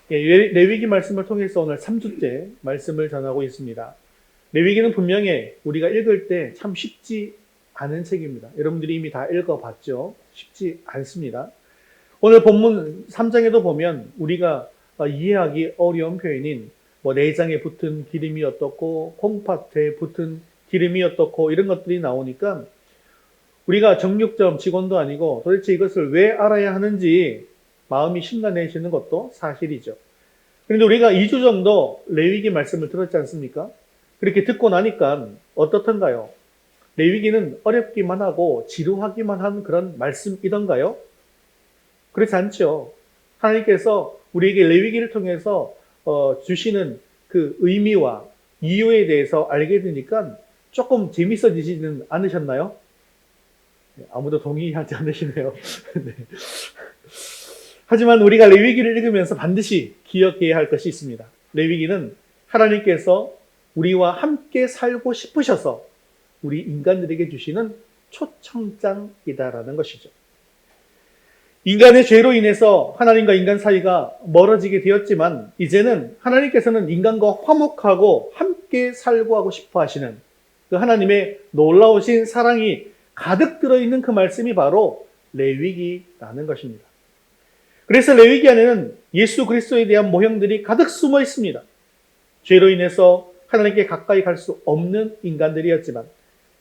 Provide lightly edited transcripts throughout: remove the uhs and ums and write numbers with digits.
레위기 말씀을 통해서 오늘 3주째 말씀을 전하고 있습니다. 레위기는 분명히 우리가 읽을 때 참 쉽지 않은 책입니다. 여러분들이 이미 다 읽어봤죠? 쉽지 않습니다. 오늘 본문 3장에도 보면 우리가 이해하기 어려운 표현인 내장에 붙은 기름이 어떻고 콩팥에 붙은 기름이 어떻고 이런 것들이 나오니까 우리가 정육점 직원도 아니고 도대체 이것을 왜 알아야 하는지 마음이 심란해지는 것도 사실이죠. 그런데 우리가 2주 정도 레위기 말씀을 들었지 않습니까? 그렇게 듣고 나니까 어떻던가요? 레위기는 어렵기만 하고 지루하기만 한 그런 말씀이던가요? 그렇지 않죠. 하나님께서 우리에게 레위기를 통해서 주시는 그 의미와 이유에 대해서 알게 되니까 조금 재밌어지지는 않으셨나요? 아무도 동의하지 않으시네요. 네. 하지만 우리가 레위기를 읽으면서 반드시 기억해야 할 것이 있습니다. 레위기는 하나님께서 우리와 함께 살고 싶으셔서 우리 인간들에게 주시는 초청장이다라는 것이죠. 인간의 죄로 인해서 하나님과 인간 사이가 멀어지게 되었지만 이제는 하나님께서는 인간과 화목하고 함께 살고 하고 싶어 하시는 그 하나님의 놀라우신 사랑이 가득 들어있는 그 말씀이 바로 레위기라는 것입니다. 그래서 레위기 안에는 예수 그리스도에 대한 모형들이 가득 숨어 있습니다. 죄로 인해서 하나님께 가까이 갈 수 없는 인간들이었지만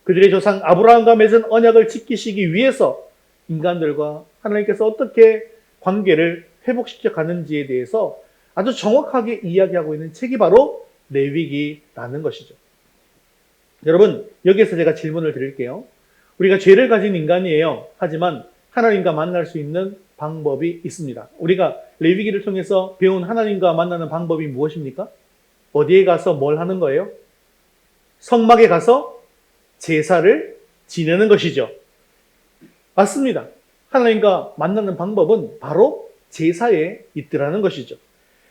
그들의 조상 아브라함과 맺은 언약을 지키시기 위해서 인간들과 하나님께서 어떻게 관계를 회복시켜 가는지에 대해서 아주 정확하게 이야기하고 있는 책이 바로 레위기라는 것이죠. 여러분, 여기에서 제가 질문을 드릴게요. 우리가 죄를 가진 인간이에요. 하지만 하나님과 만날 수 있는 방법이 있습니다. 우리가 레위기를 통해서 배운 하나님과 만나는 방법이 무엇입니까? 어디에 가서 뭘 하는 거예요? 성막에 가서 제사를 지내는 것이죠. 맞습니다. 하나님과 만나는 방법은 바로 제사에 있더라는 것이죠.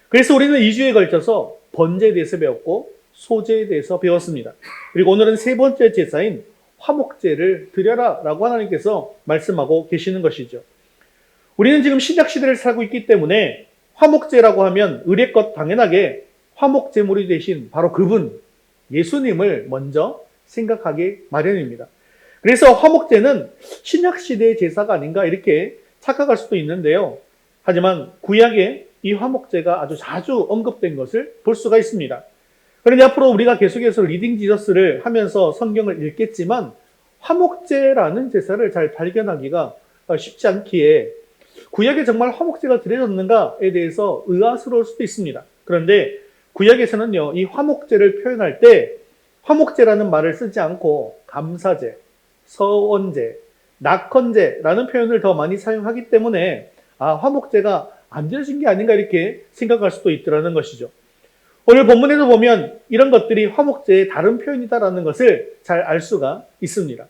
그래서 우리는 2주에 걸쳐서 번제에 대해서 배웠고 소제에 대해서 배웠습니다. 그리고 오늘은 세 번째 제사인 화목제를 드려라 라고 하나님께서 말씀하고 계시는 것이죠. 우리는 지금 신약시대를 살고 있기 때문에 화목제라고 하면 의례껏 당연하게 화목제물이 되신 바로 그분 예수님을 먼저 생각하기 마련입니다. 그래서 화목제는 신약시대의 제사가 아닌가 이렇게 착각할 수도 있는데요. 하지만 구약에 이 화목제가 아주 자주 언급된 것을 볼 수가 있습니다. 그런데 앞으로 우리가 계속해서 리딩 지저스를 하면서 성경을 읽겠지만 화목제라는 제사를 잘 발견하기가 쉽지 않기에 구약에 정말 화목제가 드려졌는가에 대해서 의아스러울 수도 있습니다. 그런데 구약에서는요, 이 화목제를 표현할 때 화목제라는 말을 쓰지 않고 감사제, 서원제, 낙헌제라는 표현을 더 많이 사용하기 때문에 화목제가 안 드려진 게 아닌가 이렇게 생각할 수도 있더라는 것이죠. 오늘 본문에도 보면 이런 것들이 화목제의 다른 표현이다라는 것을 잘 알 수가 있습니다.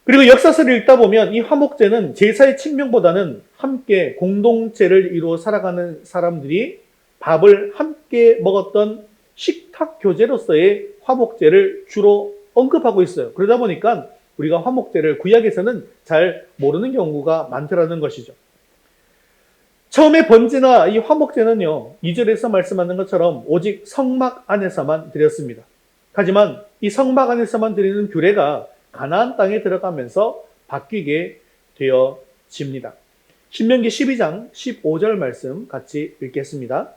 그리고 역사서를 읽다 보면 이 화목제는 제사의 측면보다는 함께 공동체를 이루어 살아가는 사람들이 밥을 함께 먹었던 식탁 교제로서의 화목제를 주로 언급하고 있어요. 그러다 보니까 우리가 화목제를 구약에서는 잘 모르는 경우가 많더라는 것이죠. 처음에 번제나 이 화목제는요, 2절에서 말씀하는 것처럼 오직 성막 안에서만 드렸습니다. 하지만 이 성막 안에서만 드리는 규례가 가나안 땅에 들어가면서 바뀌게 되어집니다. 신명기 12장 15절 말씀 같이 읽겠습니다.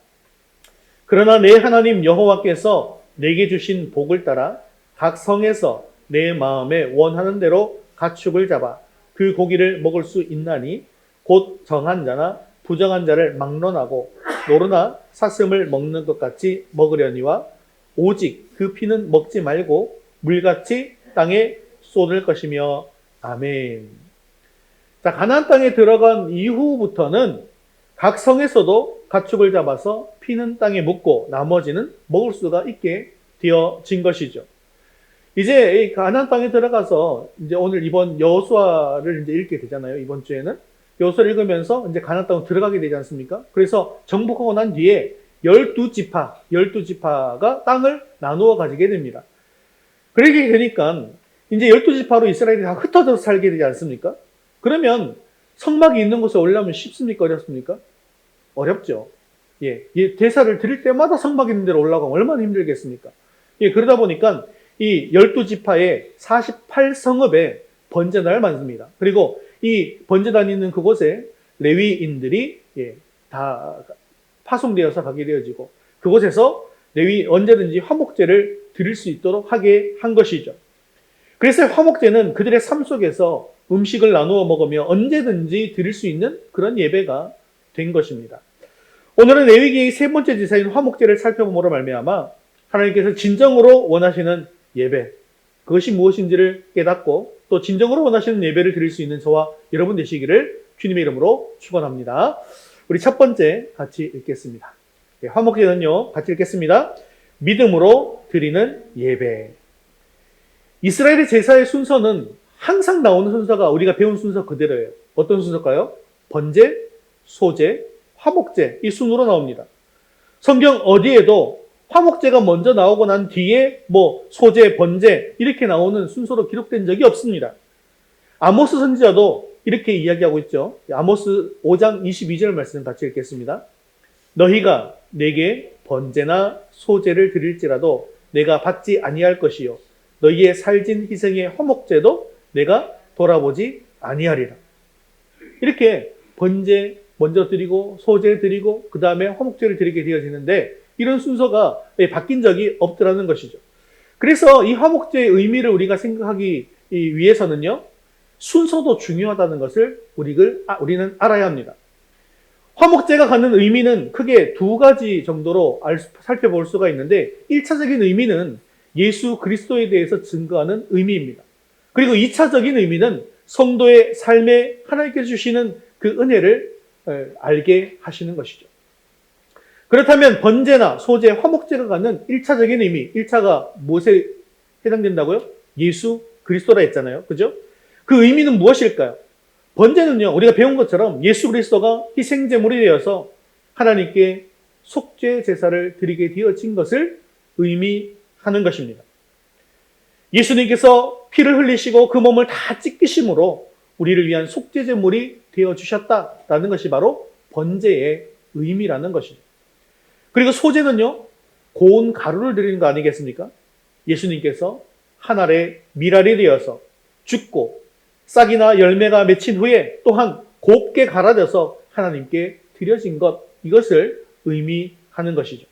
그러나 내 하나님 여호와께서 내게 주신 복을 따라 각 성에서 내 마음에 원하는 대로 가축을 잡아 그 고기를 먹을 수 있나니 곧 정한 자나 부정한 자를 막론하고 노루나 사슴을 먹는 것 같이 먹으려니와 오직 그 피는 먹지 말고 물같이 땅에 쏟을 것이며 아멘. 자, 가나안 땅에 들어간 이후부터는 각 성에서도 가축을 잡아서 피는 땅에 묻고 나머지는 먹을 수가 있게 되어진 것이죠. 이제 가나안 땅에 들어가서 이제 오늘 이번 여호수아를 이제 읽게 되잖아요. 이번 주에는 여호수아를 읽으면서 이제 가나안 땅으로 들어가게 되지 않습니까? 그래서 정복하고 난 뒤에 12지파가 땅을 나누어 가지게 됩니다. 그렇게 되니까 이제 12지파로 이스라엘이 다 흩어져서 살게 되지 않습니까? 그러면 성막이 있는 곳에 올라오면 쉽습니까? 어렵습니까? 어렵죠. 대사를 드릴 때마다 성막 있는 데로 올라가면 얼마나 힘들겠습니까? 그러다 보니까 이 12지파의 48성읍에 번제단을 만듭니다. 그리고 이 번제단이 있는 그곳에 레위인들이 다 파송되어서 가게 되어지고, 그곳에서 레위 언제든지 화목제를 드릴 수 있도록 하게 한 것이죠. 그래서 화목제는 그들의 삶 속에서 음식을 나누어 먹으며 언제든지 드릴 수 있는 그런 예배가 된 것입니다. 오늘은 레위기의 세 번째 제사인 화목제를 살펴봄으로 말미암아 하나님께서 진정으로 원하시는 예배, 그것이 무엇인지를 깨닫고 또 진정으로 원하시는 예배를 드릴 수 있는 저와 여러분 되시기를 주님의 이름으로 축원합니다. 우리 첫 번째 같이 읽겠습니다. 화목제는요, 같이 읽겠습니다. 믿음으로 드리는 예배. 이스라엘의 제사의 순서는 항상 나오는 순서가 우리가 배운 순서 그대로예요. 어떤 순서일까요? 번제, 소제, 화목제, 이 순으로 나옵니다. 성경 어디에도 화목제가 먼저 나오고 난 뒤에 소제, 번제 이렇게 나오는 순서로 기록된 적이 없습니다. 아모스 선지자도 이렇게 이야기하고 있죠. 아모스 5장 22절 말씀 같이 읽겠습니다. 너희가 내게 번제나 소제를 드릴지라도 내가 받지 아니할 것이요 너희의 살진 희생의 화목제도 내가 돌아보지 아니하리라. 이렇게 번제 먼저 드리고 소제 드리고 그 다음에 화목제를 드리게 되어지는데 이런 순서가 바뀐 적이 없더라는 것이죠. 그래서 이 화목제의 의미를 우리가 생각하기 위해서는요, 순서도 중요하다는 것을 우리는 알아야 합니다. 화목제가 갖는 의미는 크게 두 가지 정도로 살펴볼 수가 있는데 1차적인 의미는 예수 그리스도에 대해서 증거하는 의미입니다. 그리고 2차적인 의미는 성도의 삶에 하나님께서 주시는 그 은혜를 알게 하시는 것이죠. 그렇다면 번제나 소제, 화목제가 갖는 1차적인 의미, 1차가 무엇에 해당된다고요? 예수 그리스도라 했잖아요. 그죠? 그 의미는 무엇일까요? 번제는요, 우리가 배운 것처럼 예수 그리스도가 희생제물이 되어서 하나님께 속죄 제사를 드리게 되어진 것을 의미하는 것입니다. 예수님께서 피를 흘리시고 그 몸을 다 찢기심으로 우리를 위한 속죄제물이 되어주셨다라는 것이 바로 번제의 의미라는 것이죠. 그리고 소제는요, 고운 가루를 드리는 거 아니겠습니까? 예수님께서 한 알의 밀알이 되어서 죽고 싹이나 열매가 맺힌 후에 또한 곱게 갈아져서 하나님께 드려진 것, 이것을 의미하는 것이죠.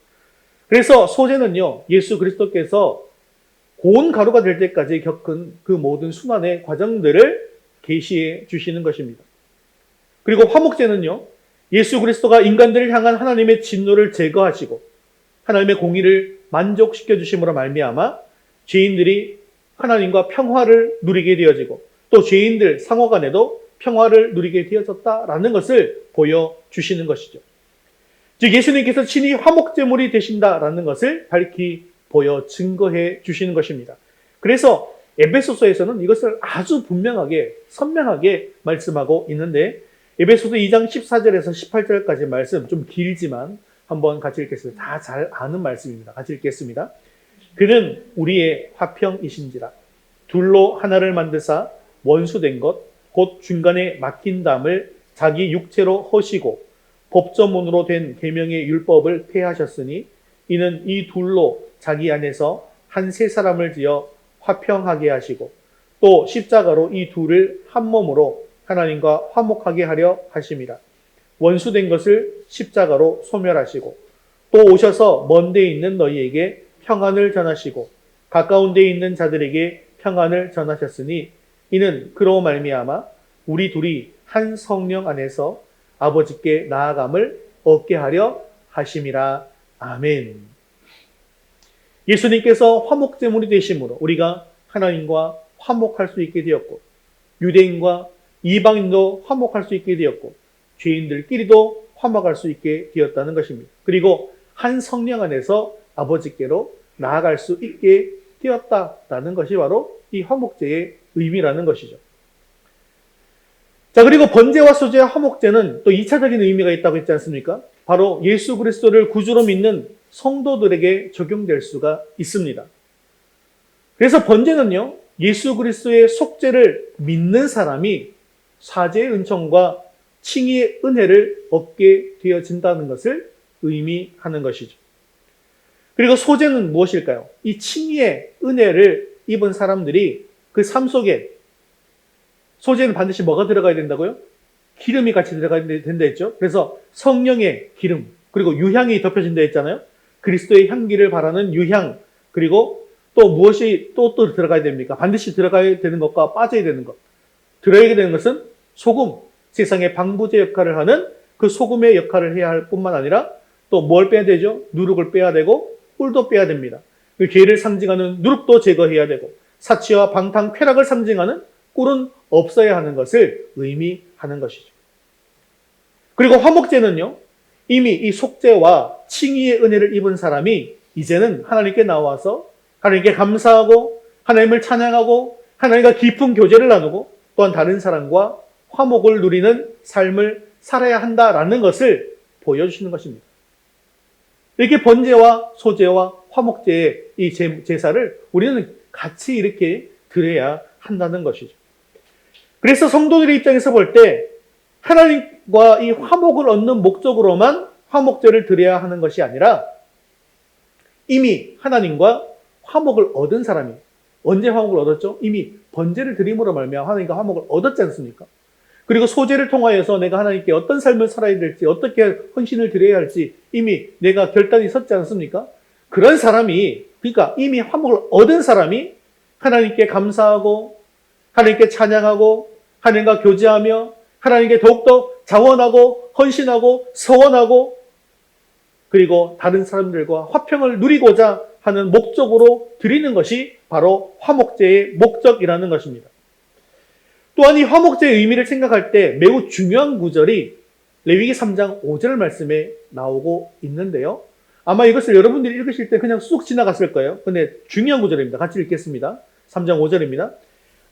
그래서 소제는요, 예수 그리스도께서 고운 가루가 될 때까지 겪은 그 모든 순환의 과정들을 계시해 주시는 것입니다. 그리고 화목제는요, 예수 그리스도가 인간들을 향한 하나님의 진노를 제거하시고 하나님의 공의를 만족시켜 주심으로 말미암아 죄인들이 하나님과 평화를 누리게 되어지고 또 죄인들 상호 간에도 평화를 누리게 되어졌다라는 것을 보여주시는 것이죠. 즉 예수님께서 친히 화목제물이 되신다라는 것을 밝히 보여 증거해 주시는 것입니다. 그래서 에베소서에서는 이것을 아주 분명하게 선명하게 말씀하고 있는데 에베소서 2장 14절에서 18절까지 말씀 좀 길지만 한번 같이 읽겠습니다. 다 잘 아는 말씀입니다. 같이 읽겠습니다. 그는 우리의 화평이신지라 둘로 하나를 만드사 원수된 것 곧 중간에 막힌 담을 자기 육체로 허시고 법조문으로 된 계명의 율법을 폐하셨으니 이는 이 둘로 자기 안에서 한 세 사람을 지어 화평하게 하시고 또 십자가로 이 둘을 한 몸으로 하나님과 화목하게 하려 하심이라. 원수된 것을 십자가로 소멸하시고 또 오셔서 먼 데 있는 너희에게 평안을 전하시고 가까운 데 있는 자들에게 평안을 전하셨으니 이는 그로 말미암아 우리 둘이 한 성령 안에서 아버지께 나아감을 얻게 하려 하심이라. 아멘. 예수님께서 화목제물이 되심으로 우리가 하나님과 화목할 수 있게 되었고 유대인과 이방인도 화목할 수 있게 되었고 죄인들끼리도 화목할 수 있게 되었다는 것입니다. 그리고 한 성령 안에서 아버지께로 나아갈 수 있게 되었다라는 것이 바로 이 화목제의 의미라는 것이죠. 자, 그리고 번제와 소제와 화목제는 또 2차적인 의미가 있다고 했지 않습니까? 바로 예수 그리스도를 구주로 믿는 성도들에게 적용될 수가 있습니다. 그래서 번제는요, 예수 그리스도의 속죄를 믿는 사람이 사죄의 은총과 칭의의 은혜를 얻게 되어진다는 것을 의미하는 것이죠. 그리고 소재는 무엇일까요? 이 칭의의 은혜를 입은 사람들이 그 삶 속에 소재는 반드시 뭐가 들어가야 된다고요? 기름이 같이 들어가야 된다 했죠. 그래서 성령의 기름, 그리고 유향이 덮여진다 했잖아요. 그리스도의 향기를 바라는 유향, 그리고 또 무엇이 또 들어가야 됩니까? 반드시 들어가야 되는 것과 빠져야 되는 것. 들어야 되는 것은 소금, 세상의 방부제 역할을 하는 그 소금의 역할을 해야 할 뿐만 아니라 또 뭘 빼야 되죠? 누룩을 빼야 되고 꿀도 빼야 됩니다. 그 죄를 상징하는 누룩도 제거해야 되고 사치와 방탕, 쾌락을 상징하는 꿀은 없어야 하는 것을 의미하는 것이죠. 그리고 화목제는요, 이미 이 속죄와 칭의의 은혜를 입은 사람이 이제는 하나님께 나와서 하나님께 감사하고 하나님을 찬양하고 하나님과 깊은 교제를 나누고 또한 다른 사람과 화목을 누리는 삶을 살아야 한다라는 것을 보여주시는 것입니다. 이렇게 번제와 소제와 화목제의 이 제사를 우리는 같이 이렇게 드려야 한다는 것이죠. 그래서 성도들의 입장에서 볼 때 하나님과 이 화목을 얻는 목적으로만 화목제를 드려야 하는 것이 아니라 이미 하나님과 화목을 얻은 사람이 언제 화목을 얻었죠? 이미 번제를 드림으로 말미암아 하나님과 화목을 얻었지 않습니까? 그리고 소제를 통하여서 내가 하나님께 어떤 삶을 살아야 될지 어떻게 헌신을 드려야 할지 이미 내가 결단이 섰지 않습니까? 그런 사람이, 그러니까 이미 화목을 얻은 사람이 하나님께 감사하고 하나님께 찬양하고 하나님과 교제하며 하나님께 더욱더 자원하고 헌신하고 서원하고 그리고 다른 사람들과 화평을 누리고자 하는 목적으로 드리는 것이 바로 화목제의 목적이라는 것입니다. 또한 이 화목제의 의미를 생각할 때 매우 중요한 구절이 레위기 3장 5절 말씀에 나오고 있는데요. 아마 이것을 여러분들이 읽으실 때 그냥 쑥 지나갔을 거예요. 근데 중요한 구절입니다. 같이 읽겠습니다. 3장 5절입니다.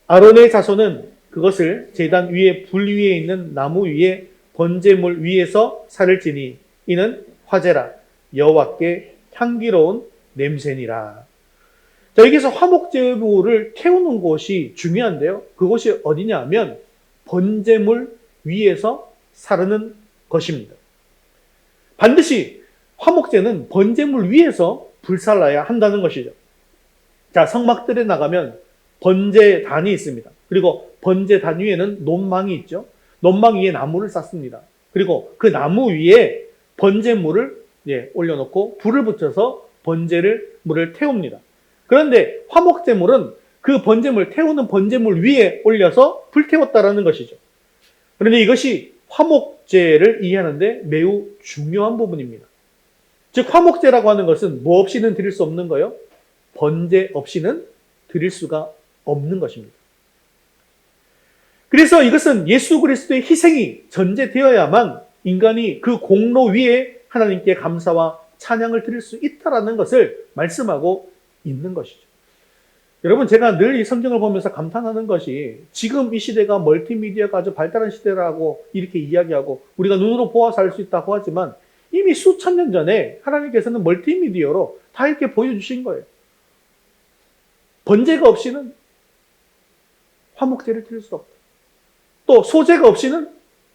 아론의 자손은 그것을 제단 위에 불 위에 있는 나무 위에 번제물 위에서 살을지니 이는 화제라 여호와께 향기로운 냄새니라. 자, 여기서 화목제물을 태우는 곳이 중요한데요. 그곳이 어디냐 하면 번제물 위에서 사르는 것입니다. 반드시 화목제는 번제물 위에서 불살라야 한다는 것이죠. 자, 성막들에 나가면 번제단이 있습니다. 그리고 번제단 위에는 논망이 있죠. 논망 위에 나무를 쌓습니다. 그리고 그 나무 위에 번제물을 올려놓고 불을 붙여서 물을 태웁니다. 그런데 화목제물은 그 번제물, 태우는 번제물 위에 올려서 불태웠다라는 것이죠. 그런데 이것이 화목제를 이해하는데 매우 중요한 부분입니다. 즉 화목제라고 하는 것은 뭐 없이는 드릴 수 없는 거요? 번제 없이는 드릴 수가 없는 것입니다. 그래서 이것은 예수 그리스도의 희생이 전제되어야만 인간이 그 공로 위에 하나님께 감사와 찬양을 드릴 수 있다라는 것을 말씀하고 있는 것이죠. 여러분, 제가 늘 이 성경을 보면서 감탄하는 것이 지금 이 시대가 멀티미디어가 아주 발달한 시대라고 이렇게 이야기하고 우리가 눈으로 보아서 알 수 있다고 하지만 이미 수천 년 전에 하나님께서는 멀티미디어로 다 이렇게 보여주신 거예요. 번제가 없이는 화목제를 드릴 수 없다. 또 소제가 없이는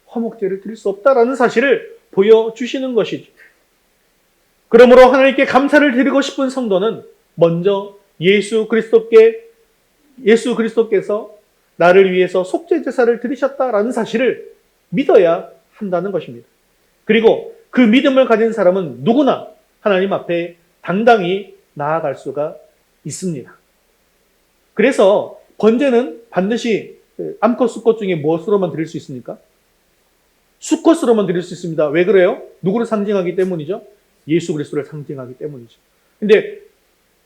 화목제를 드릴 수 없다라는 사실을 보여주시는 것이죠. 그러므로 하나님께 감사를 드리고 싶은 성도는 먼저 예수 그리스도께서 나를 위해서 속죄 제사를 드리셨다라는 사실을 믿어야 한다는 것입니다. 그리고 그 믿음을 가진 사람은 누구나 하나님 앞에 당당히 나아갈 수가 있습니다. 그래서 번제는 반드시 암컷, 수컷 중에 무엇으로만 드릴 수 있습니까? 수컷으로만 드릴 수 있습니다. 왜 그래요? 누구를 상징하기 때문이죠? 예수 그리스도를 상징하기 때문이죠. 근데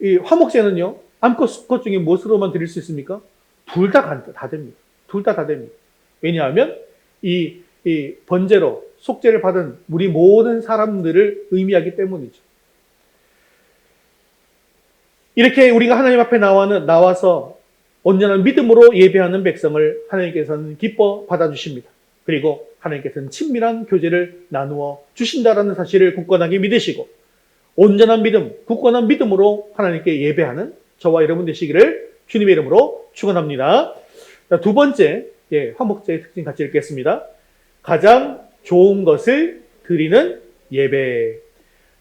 이 화목제는요, 암컷, 수컷 중에 무엇으로만 드릴 수 있습니까? 둘 다 됩니다. 둘 다 됩니다. 왜냐하면 이 번제로 속죄를 받은 우리 모든 사람들을 의미하기 때문이죠. 이렇게 우리가 하나님 앞에 나와서 온전한 믿음으로 예배하는 백성을 하나님께서는 기뻐 받아주십니다. 그리고 하나님께서는 친밀한 교제를 나누어 주신다라는 사실을 굳건하게 믿으시고 온전한 믿음, 굳건한 믿음으로 하나님께 예배하는 저와 여러분 되시기를 주님의 이름으로 축원합니다. 두 번째, 화목제의 특징 같이 읽겠습니다. 가장 좋은 것을 드리는 예배.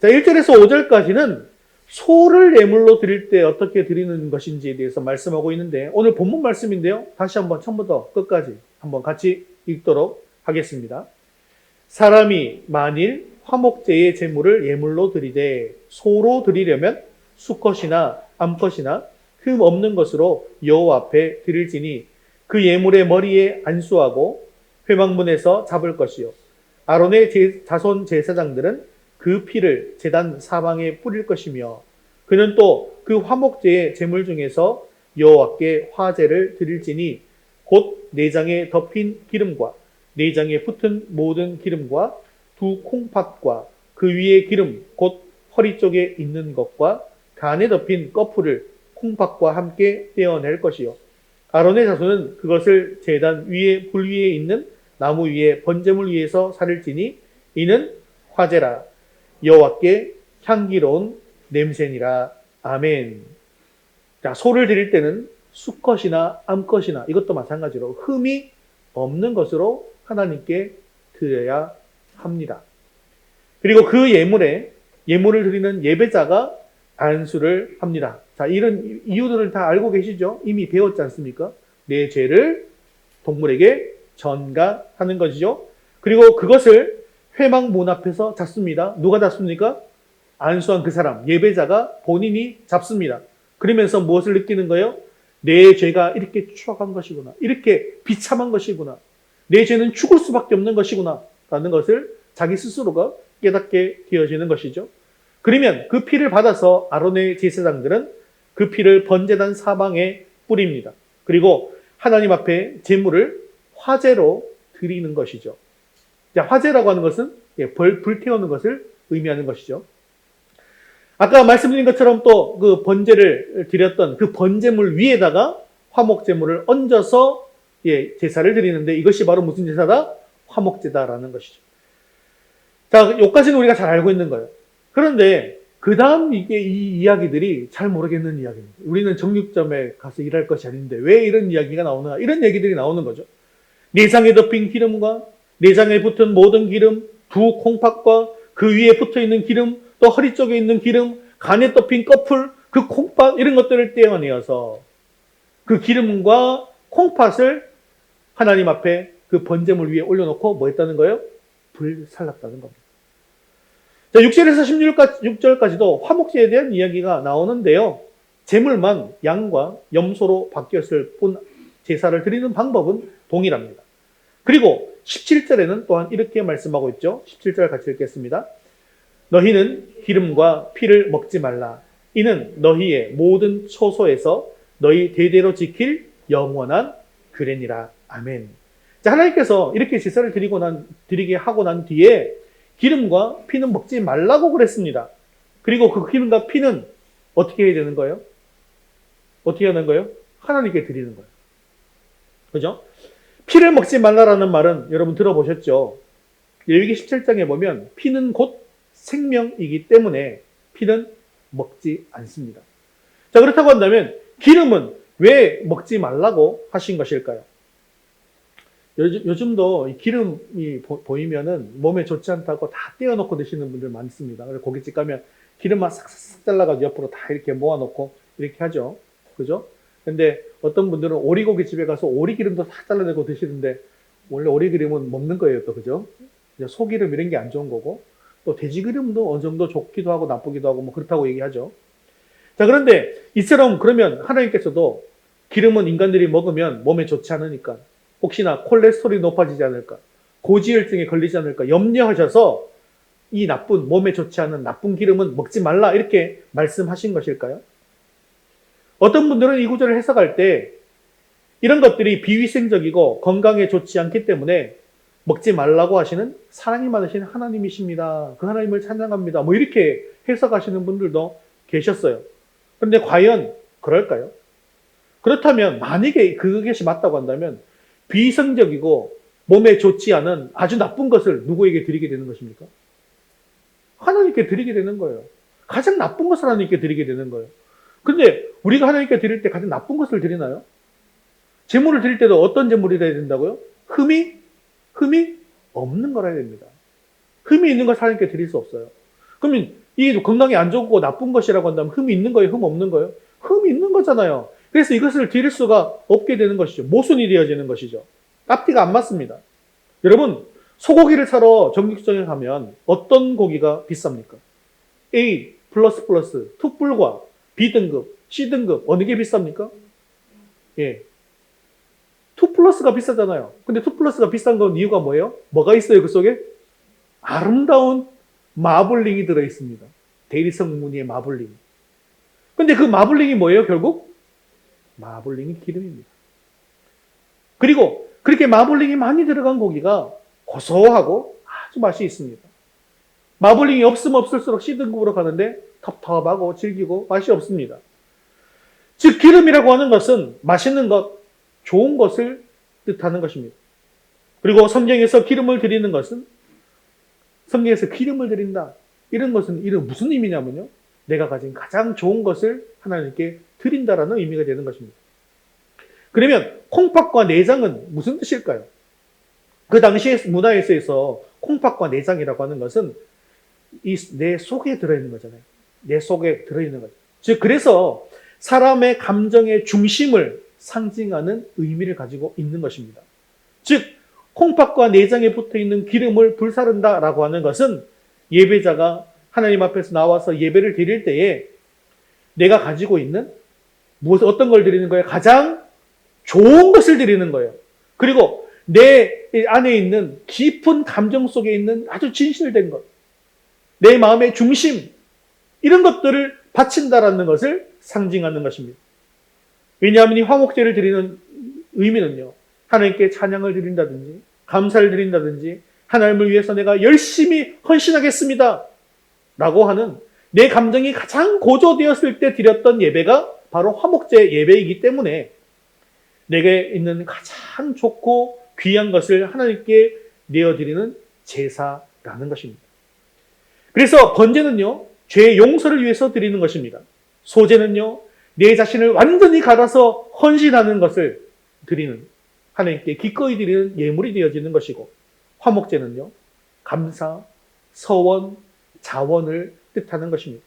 자, 1절에서 5절까지는 소를 예물로 드릴 때 어떻게 드리는 것인지에 대해서 말씀하고 있는데 오늘 본문 말씀인데요. 다시 한번 처음부터 끝까지 한번 같이 읽도록 하겠습니다. 사람이 만일 화목제의 제물을 예물로 드리되 소로 드리려면 수컷이나 암컷이나 흠 없는 것으로 여호와 앞에 드릴지니 그 예물의 머리에 안수하고 회막문에서 잡을 것이요 아론의 자손 제사장들은 그 피를 제단 사방에 뿌릴 것이며 그는 또 그 화목제의 제물 중에서 여호와께 화제를 드릴지니 곧 내장에 덮인 기름과 내장에 붙은 모든 기름과 두 콩팥과 그 위에 기름 곧 허리 쪽에 있는 것과 간에 덮인 꺼풀을 콩팥과 함께 떼어낼 것이요 아론의 자손은 그것을 제단 위에 불 위에 있는 나무 위에 번제물 위에서 사를지니 이는 화제라 여호와께 향기로운 냄새니라. 아멘. 자, 소를 드릴 때는 수컷이나 암컷이나 이것도 마찬가지로 흠이 없는 것으로 하나님께 드려야 합니다. 그리고 그 예물을 드리는 예배자가 안수를 합니다. 자, 이런 이유들을 다 알고 계시죠? 이미 배웠지 않습니까? 내 죄를 동물에게 전가하는 것이죠. 그리고 그것을 회막 문 앞에서 잡습니다. 누가 잡습니까? 안수한 그 사람, 예배자가 본인이 잡습니다. 그러면서 무엇을 느끼는 거예요? 내 죄가 이렇게 추악한 것이구나. 이렇게 비참한 것이구나. 내 죄는 죽을 수밖에 없는 것이구나. 라는 것을 자기 스스로가 깨닫게 되어지는 것이죠. 그러면 그 피를 받아서 아론의 제사장들은 그 피를 번제단 사방에 뿌립니다. 그리고 하나님 앞에 제물을 화제로 드리는 것이죠. 자, 화제라고 하는 것은 불태우는 것을 의미하는 것이죠. 아까 말씀드린 것처럼 또 그 번제를 드렸던 그 번제물 위에다가 화목제물을 얹어서 제사를 드리는데 이것이 바로 무슨 제사다? 화목제다라는 것이죠. 자, 여기까지는 우리가 잘 알고 있는 거예요. 그런데 그 다음 이 이야기들이 잘 모르겠는 이야기입니다. 우리는 정육점에 가서 일할 것이 아닌데 왜 이런 이야기가 나오나? 이런 얘기들이 나오는 거죠. 내장에 덮인 기름과 내장에 붙은 모든 기름, 두 콩팥과 그 위에 붙어있는 기름, 또 허리 쪽에 있는 기름, 간에 덮인 꺼풀, 그 콩팥 이런 것들을 떼어내어서 그 기름과 콩팥을 하나님 앞에 그 번제물 위에 올려놓고 뭐 했다는 거예요? 불살랐다는 겁니다. 자, 6절에서 16절까지도 화목제에 대한 이야기가 나오는데요. 제물만 양과 염소로 바뀌었을 뿐 제사를 드리는 방법은 동일합니다. 그리고 17절에는 또한 이렇게 말씀하고 있죠. 17절 같이 읽겠습니다. 너희는 기름과 피를 먹지 말라. 이는 너희의 모든 처소에서 너희 대대로 지킬 영원한 규례니라. 아멘. 자, 하나님께서 이렇게 제사를 드리게 하고 난 뒤에 기름과 피는 먹지 말라고 그랬습니다. 그리고 그 기름과 피는 어떻게 해야 되는 거예요? 어떻게 하는 거예요? 하나님께 드리는 거예요. 그죠? 피를 먹지 말라라는 말은 여러분 들어보셨죠? 레위기 17장에 보면 피는 곧 생명이기 때문에 피는 먹지 않습니다. 자, 그렇다고 한다면 기름은 왜 먹지 말라고 하신 것일까요? 요즘도 기름이 보이면은 몸에 좋지 않다고 다 떼어놓고 드시는 분들 많습니다. 그래서 고깃집 가면 기름만 싹싹 잘라가지고 옆으로 다 이렇게 모아놓고 이렇게 하죠. 그죠? 근데 어떤 분들은 오리고기 집에 가서 오리기름도 다 잘라내고 드시는데 원래 오리기름은 먹는 거예요, 또. 그죠? 소기름 이런 게 안 좋은 거고 또 돼지기름도 어느 정도 좋기도 하고 나쁘기도 하고 뭐 그렇다고 얘기하죠. 자, 그런데 이처럼 그러면 하나님께서도 기름은 인간들이 먹으면 몸에 좋지 않으니까 혹시나 콜레스테롤이 높아지지 않을까, 고지혈증에 걸리지 않을까 염려하셔서 이 나쁜, 몸에 좋지 않은 나쁜 기름은 먹지 말라 이렇게 말씀하신 것일까요? 어떤 분들은 이 구절을 해석할 때 이런 것들이 비위생적이고 건강에 좋지 않기 때문에 먹지 말라고 하시는 사랑이 많으신 하나님이십니다. 그 하나님을 찬양합니다. 뭐 이렇게 해석하시는 분들도 계셨어요. 그런데 과연 그럴까요? 그렇다면 만약에 그것이 맞다고 한다면 비위생적이고 몸에 좋지 않은 아주 나쁜 것을 누구에게 드리게 되는 것입니까? 하나님께 드리게 되는 거예요. 가장 나쁜 것을 하나님께 드리게 되는 거예요. 근데 우리가 하나님께 드릴 때 가장 나쁜 것을 드리나요? 제물을 드릴 때도 어떤 제물이 돼야 된다고요? 흠이 없는 거라 해야 됩니다. 흠이 있는 걸 하나님께 드릴 수 없어요. 그러면 이게 건강에 안 좋고 나쁜 것이라고 한다면 흠이 있는 거예요? 흠 없는 거예요? 흠이 있는 거잖아요. 그래서 이것을 드릴 수가 없게 되는 것이죠. 모순이 되어지는 것이죠. 앞뒤가 안 맞습니다. 여러분, 소고기를 사러 정육점에 가면 어떤 고기가 비쌉니까? A 플러스, 투뿔과 B등급, C등급 어느 게 비쌉니까? 예. 2 플러스가 비싸잖아요. 근데 2 플러스가 비싼 건 이유가 뭐예요? 뭐가 있어요, 그 속에? 아름다운 마블링이 들어있습니다. 대리석 무늬의 마블링. 근데 그 마블링이 뭐예요, 결국? 마블링이 기름입니다. 그리고 그렇게 마블링이 많이 들어간 고기가 고소하고 아주 맛이 있습니다. 마블링이 없으면 없을수록 C등급으로 가는데 텁텁하고 질기고 맛이 없습니다. 즉, 기름이라고 하는 것은 맛있는 것, 좋은 것을 뜻하는 것입니다. 그리고 성경에서 기름을 드리는 것은, 성경에서 기름을 드린다, 이런 것은 이런 무슨 의미냐면요, 내가 가진 가장 좋은 것을 하나님께 드린다라는 의미가 되는 것입니다. 그러면 콩팥과 내장은 무슨 뜻일까요? 그 당시의 문화에서 콩팥과 내장이라고 하는 것은 내 속에 들어있는 거잖아요. 내 속에 들어있는 거죠. 즉, 그래서 사람의 감정의 중심을 상징하는 의미를 가지고 있는 것입니다. 즉, 콩팥과 내장에 붙어있는 기름을 불사른다라고 하는 것은 예배자가 하나님 앞에서 나와서 예배를 드릴 때에 내가 가지고 있는 어떤 걸 드리는 거예요? 가장 좋은 것을 드리는 거예요. 그리고 내 안에 있는 깊은 감정 속에 있는 아주 진실된 것, 내 마음의 중심, 이런 것들을 바친다라는 것을 상징하는 것입니다. 왜냐하면 이 화목제를 드리는 의미는요, 하나님께 찬양을 드린다든지 감사를 드린다든지 하나님을 위해서 내가 열심히 헌신하겠습니다 라고 하는 내 감정이 가장 고조되었을 때 드렸던 예배가 바로 화목제 예배이기 때문에 내게 있는 가장 좋고 귀한 것을 하나님께 내어드리는 제사라는 것입니다. 그래서 번제는요, 죄의 용서를 위해서 드리는 것입니다. 소제는요, 내 자신을 완전히 갈아서 헌신하는 것을 드리는, 하나님께 기꺼이 드리는 예물이 되어지는 것이고, 화목제는요, 감사, 서원, 자원을 뜻하는 것입니다.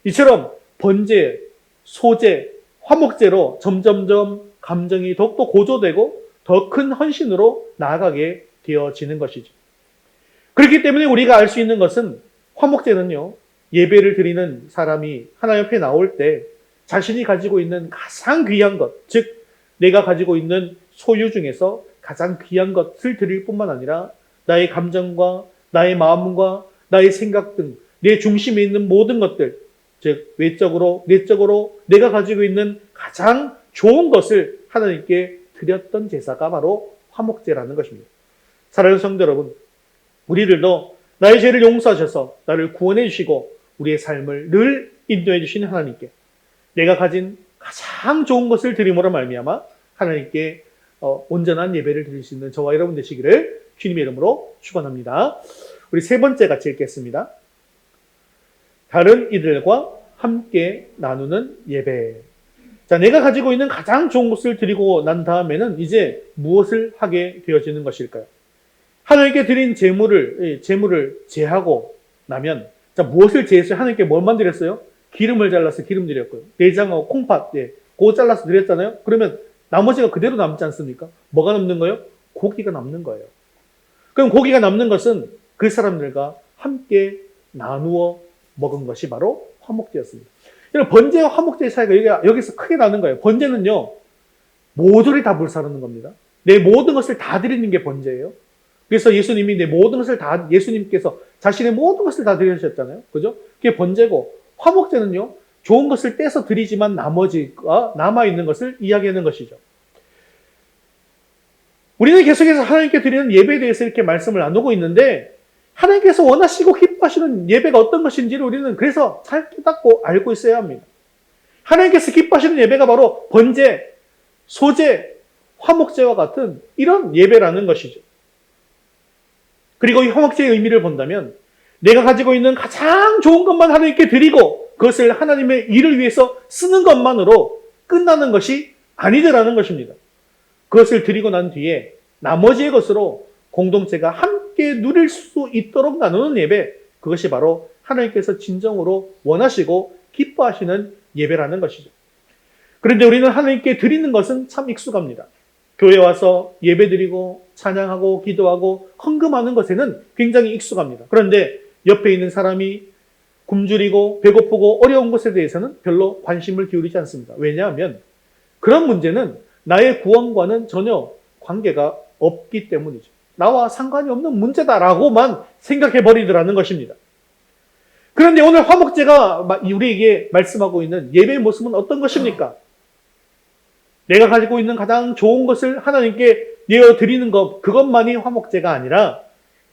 이처럼 번제, 소제, 화목제로 점점점 감정이 더욱더 고조되고 더 큰 헌신으로 나아가게 되어지는 것이죠. 그렇기 때문에 우리가 알 수 있는 것은 화목제는요, 예배를 드리는 사람이 하나님 앞에 나올 때 자신이 가지고 있는 가장 귀한 것, 즉 내가 가지고 있는 소유 중에서 가장 귀한 것을 드릴 뿐만 아니라 나의 감정과 나의 마음과 나의 생각 등 내 중심에 있는 모든 것들, 즉 외적으로 내적으로 내가 가지고 있는 가장 좋은 것을 하나님께 드렸던 제사가 바로 화목제라는 것입니다. 사랑하는 성도 여러분, 우리들도 나의 죄를 용서하셔서 나를 구원해 주시고 우리의 삶을 늘 인도해 주시는 하나님께 내가 가진 가장 좋은 것을 드림으로 말미암아 하나님께 온전한 예배를 드릴 수 있는 저와 여러분 되시기를 주님의 이름으로 축원합니다. 우리 세 번째 같이 읽겠습니다. 다른 이들과 함께 나누는 예배. 자, 내가 가지고 있는 가장 좋은 것을 드리고 난 다음에는 이제 무엇을 하게 되어지는 것일까요? 하나님께 드린 제물을 제하고 나면, 자, 무엇을 제했어요? 하나님께 뭘만 드렸어요? 기름을 잘라서 기름 드렸고요. 내장하고 콩팥, 그거 잘라서 드렸잖아요? 그러면 나머지가 그대로 남지 않습니까? 뭐가 남는 거예요? 고기가 남는 거예요. 그럼 고기가 남는 것은 그 사람들과 함께 나누어 먹은 것이 바로 화목제였습니다. 번제와 화목제의 차이가 여기서 크게 나는 거예요. 번제는요, 모조리 다 불사르는 겁니다. 내 모든 것을 다 드리는 게 번제예요. 그래서 예수님이 예수님께서 자신의 모든 것을 다 드리셨잖아요. 그죠? 그게 번제고, 화목제는요, 좋은 것을 떼서 드리지만 나머지가 남아있는 것을 이야기하는 것이죠. 우리는 계속해서 하나님께 드리는 예배에 대해서 이렇게 말씀을 나누고 있는데, 하나님께서 원하시고 기뻐하시는 예배가 어떤 것인지를 우리는 그래서 잘 깨닫고 알고 있어야 합니다. 하나님께서 기뻐하시는 예배가 바로 번제, 소제, 화목제와 같은 이런 예배라는 것이죠. 그리고 이 화목제의 의미를 본다면 내가 가지고 있는 가장 좋은 것만 하나님께 드리고 그것을 하나님의 일을 위해서 쓰는 것만으로 끝나는 것이 아니더라는 것입니다. 그것을 드리고 난 뒤에 나머지의 것으로 공동체가 함께 누릴 수 있도록 나누는 예배, 그것이 바로 하나님께서 진정으로 원하시고 기뻐하시는 예배라는 것이죠. 그런데 우리는 하나님께 드리는 것은 참 익숙합니다. 교회 와서 예배드리고 찬양하고 기도하고 헌금하는 것에는 굉장히 익숙합니다. 그런데 옆에 있는 사람이 굶주리고 배고프고 어려운 것에 대해서는 별로 관심을 기울이지 않습니다. 왜냐하면 그런 문제는 나의 구원과는 전혀 관계가 없기 때문이죠. 나와 상관이 없는 문제다라고만 생각해버리더라는 것입니다. 그런데 오늘 화목제가 우리에게 말씀하고 있는 예배의 모습은 어떤 것입니까? 내가 가지고 있는 가장 좋은 것을 하나님께 내어드리는 것, 그것만이 화목제가 아니라